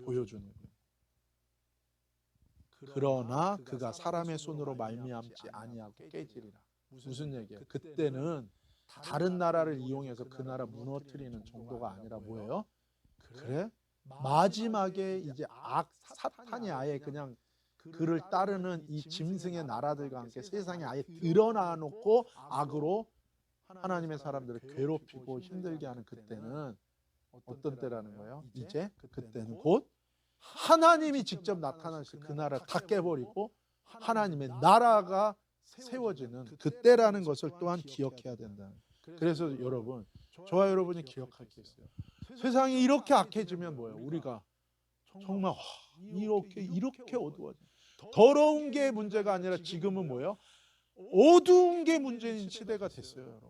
보여주는 거예요. 그러나 그가 사람의 손으로 말미암지 아니하고 깨지리라. 무슨 얘기예요? 그때는 다른 나라를 이용해서 그 나라 무너뜨리는 정도가 아니라 뭐예요? 그래? 마지막에 이제 사탄이 아예 그냥 그를 따르는 이 짐승의 나라들과 함께 세상에 아예 드러나 놓고 악으로 하나님의 사람들을 괴롭히고 힘들게 하는 그때는 어떤 때라는 거예요? 이제 그때는 곧 하나님이 직접 나타나서 그 나라를 다 깨버리고 하나님의 나라가 세워지는 그때라는 것을 또한 기억해야 된다. 그래서 여러분, 저와 여러분이 기억할 게 있어요. 세상이 이렇게 악해지면 뭐예요? 우리가 정말 이렇게 어두워져. 더러운 게 문제가 아니라 지금은 뭐예요? 어두운 게 문제인 시대가 됐어요, 여러분.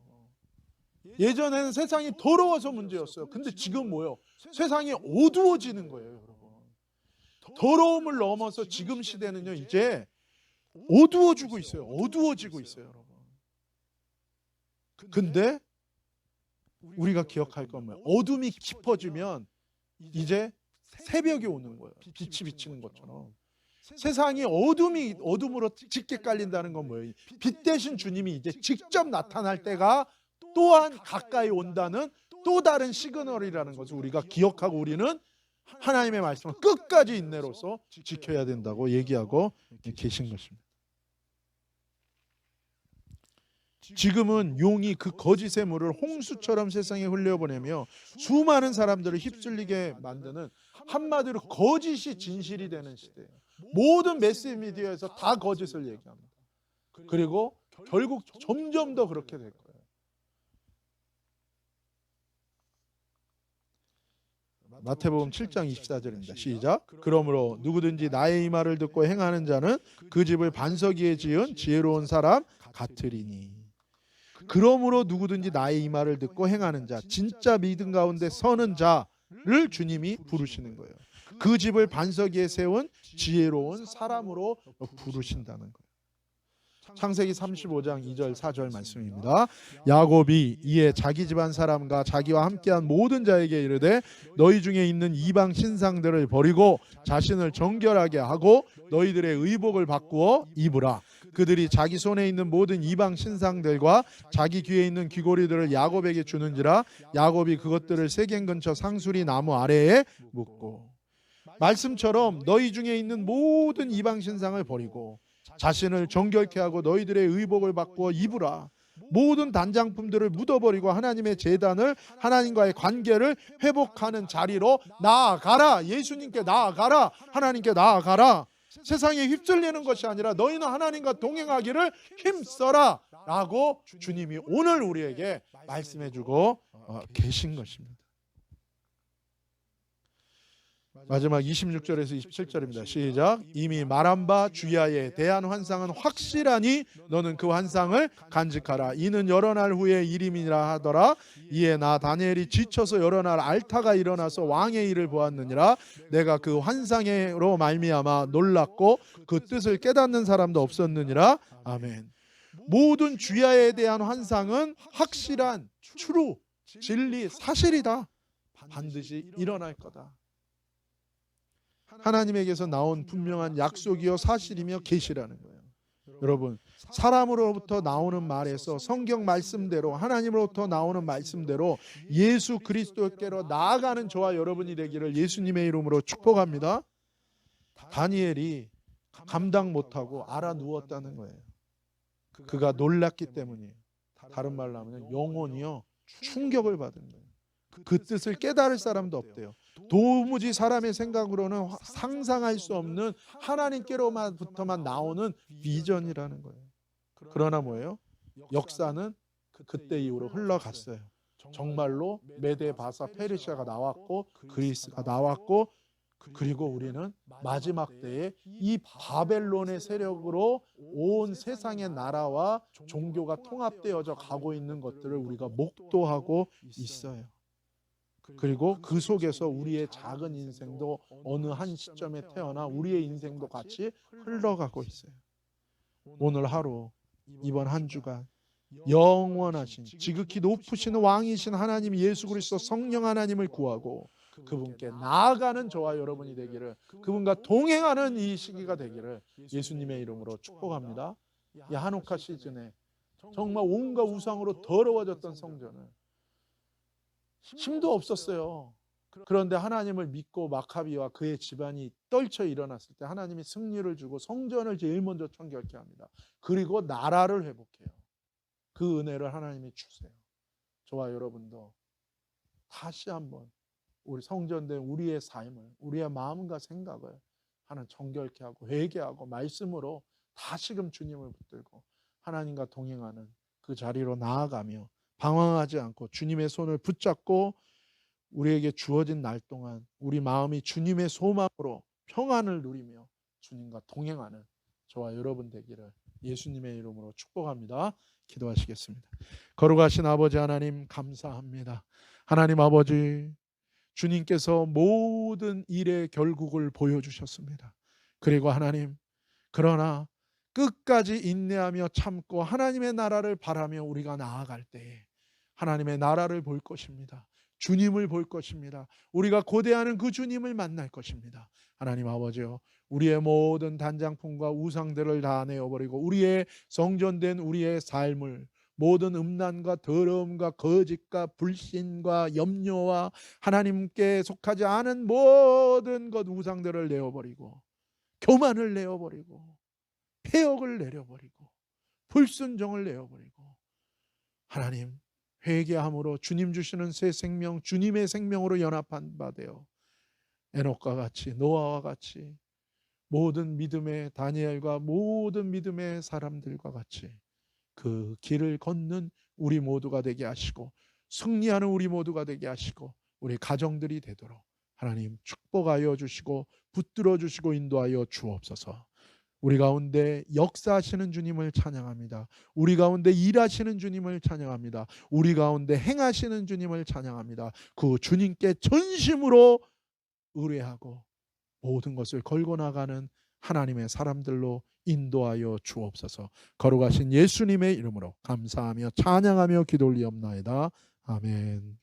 예전에는 세상이 더러워서 문제였어요. 근데 지금 뭐예요? 세상이 어두워지는 거예요, 여러분. 더러움을 넘어서 지금 시대는요, 이제 어두워지고 있어요. 어두워지고 있어요, 여러분. 근데 우리가 기억할 건 뭐예요? 어둠이 깊어지면 이제 새벽이 오는 거예요. 빛이 비치는 것처럼. 세상이 어둠으로 짙게 깔린다는 건 뭐예요? 빛 대신 주님이 이제 직접 나타날 때가 또한 가까이 온다는 또 다른 시그널이라는 것을 우리가 기억하고 우리는 하나님의 말씀을 끝까지 인내로서 지켜야 된다고 얘기하고 계신 것입니다. 지금은 용이 그 거짓의 물을 홍수처럼 세상에 흘려보내며 수많은 사람들을 휩쓸리게 만드는, 한마디로 거짓이 진실이 되는 시대예요. 모든 매스미디어에서 다 거짓을 얘기합니다. 그리고 결국 점점 더 그렇게 될 거예요. 마태복음 7장 24절입니다. 시작. 그러므로 누구든지 나의 이 말을 듣고 행하는 자는 그 집을 반석 위에 지은 지혜로운 사람 같으리니. 그러므로 누구든지 나의 이 말을 듣고 행하는 자, 진짜 믿음 가운데 서는 자를 주님이 부르시는 거예요. 그 집을 반석 위에 세운 지혜로운 사람으로 부르신다는 거예요. 창세기 35장 2절 4절 말씀입니다. 야곱이 이에 자기 집안 사람과 자기와 함께한 모든 자에게 이르되 너희 중에 있는 이방 신상들을 버리고 자신을 정결하게 하고 너희들의 의복을 바꾸어 입으라. 그들이 자기 손에 있는 모든 이방 신상들과 자기 귀에 있는 귀고리들을 야곱에게 주는지라. 야곱이 그것들을 세겜 근처 상수리 나무 아래에 묻고. 말씀처럼 너희 중에 있는 모든 이방 신상을 버리고 자신을 정결케 하고 너희들의 의복을 바꾸어 입으라. 모든 단장품들을 묻어버리고 하나님의 제단을, 하나님과의 관계를 회복하는 자리로 나아가라. 예수님께 나아가라. 하나님께 나아가라. 세상에 휩쓸리는 것이 아니라 너희는 하나님과 동행하기를 힘써라 라고 주님이 오늘 우리에게 말씀해주고 계신 것입니다. 마지막 26절에서 27절입니다. 시작. 이미 말한 바 주야에 대한 환상은 확실하니 너는 그 환상을 간직하라. 이는 여러 날 후에 일임이라 하더라. 이에 나 다니엘이 지쳐서 여러 날 알타가 일어나서 왕의 일을 보았느니라. 내가 그 환상으로 말미암아 놀랐고 그 뜻을 깨닫는 사람도 없었느니라. 아멘. 모든 주야에 대한 환상은 확실한 트루, 진리, 사실이다. 반드시 일어날 거다. 하나님에게서 나온 분명한 약속이요 사실이며 계시라는 거예요. 여러분, 사람으로부터 나오는 말에서 성경 말씀대로, 하나님으로부터 나오는 말씀대로 예수 그리스도께로 나아가는 저와 여러분이 되기를 예수님의 이름으로 축복합니다. 다니엘이 감당 못하고 알아 누웠다는 거예요. 그가 놀랐기 때문이에요. 다른 말로 하면 영혼이요 충격을 받은 거예요. 그 뜻을 깨달을 사람도 없대요. 도무지 사람의 생각으로는 상상할 수 없는 하나님께로부터만 나오는 비전이라는 거예요. 그러나 뭐예요? 역사는 그때 이후로 흘러갔어요. 정말로 메데, 바사, 페르시아가 나왔고 그리스가 나왔고, 그리고 우리는 마지막 때에 이 바벨론의 세력으로 온 세상의 나라와 종교가 통합되어져 가고 있는 것들을 우리가 목도하고 있어요. 그리고 그 속에서 우리의 작은 인생도 어느 한 시점에 태어나 우리의 인생도 같이 흘러가고 있어요. 오늘 하루, 이번 한 주간 영원하신 지극히 높으신 왕이신 하나님 예수 그리스도 성령 하나님을 구하고 그분께 나아가는 저와 여러분이 되기를, 그분과 동행하는 이 시기가 되기를 예수님의 이름으로 축복합니다. 이 한옥화 시즌에 정말 온갖 우상으로 더러워졌던 성전을 힘도 없었어요. 그런데 하나님을 믿고 마카비와 그의 집안이 떨쳐 일어났을 때 하나님이 승리를 주고 성전을 제일 먼저 청결케 합니다. 그리고 나라를 회복해요. 그 은혜를 하나님이 주세요. 저와 여러분도 다시 한번 우리 성전된 우리의 삶을, 우리의 마음과 생각을 하나님 정결케 하고 회개하고 말씀으로 다시금 주님을 붙들고 하나님과 동행하는 그 자리로 나아가며 방황하지 않고 주님의 손을 붙잡고 우리에게 주어진 날 동안 우리 마음이 주님의 소망으로 평안을 누리며 주님과 동행하는 저와 여러분 되기를 예수님의 이름으로 축복합니다. 기도하시겠습니다. 거룩하신 아버지 하나님 감사합니다. 하나님 아버지, 주님께서 모든 일의 결국을 보여주셨습니다. 그리고 하나님, 그러나 끝까지 인내하며 참고 하나님의 나라를 바라며 우리가 나아갈 때에 하나님의 나라를 볼 것입니다. 주님을 볼 것입니다. 우리가 고대하는 그 주님을 만날 것입니다. 하나님 아버지요, 우리의 모든 단장품과 우상들을 다 내어버리고 우리의 성전된 우리의 삶을 모든 음란과 더러움과 거짓과 불신과 염려와 하나님께 속하지 않은 모든 것 우상들을 내어버리고 교만을 내어버리고 폐역을 내려버리고 불순종을 내어버리고 하나님 회개함으로 주님 주시는 새 생명, 주님의 생명으로 연합한 바 되어 에녹과 같이, 노아와 같이 모든 믿음의 다니엘과 모든 믿음의 사람들과 같이 그 길을 걷는 우리 모두가 되게 하시고 승리하는 우리 모두가 되게 하시고 우리 가정들이 되도록 하나님 축복하여 주시고 붙들어 주시고 인도하여 주옵소서. 우리 가운데 역사하시는 주님을 찬양합니다. 우리 가운데 일하시는 주님을 찬양합니다. 우리 가운데 행하시는 주님을 찬양합니다. 그 주님께 전심으로 의뢰하고 모든 것을 걸고 나가는 하나님의 사람들로 인도하여 주옵소서. 거룩하신 예수님의 이름으로 감사하며 찬양하며 기도 올리옵나이다. 아멘.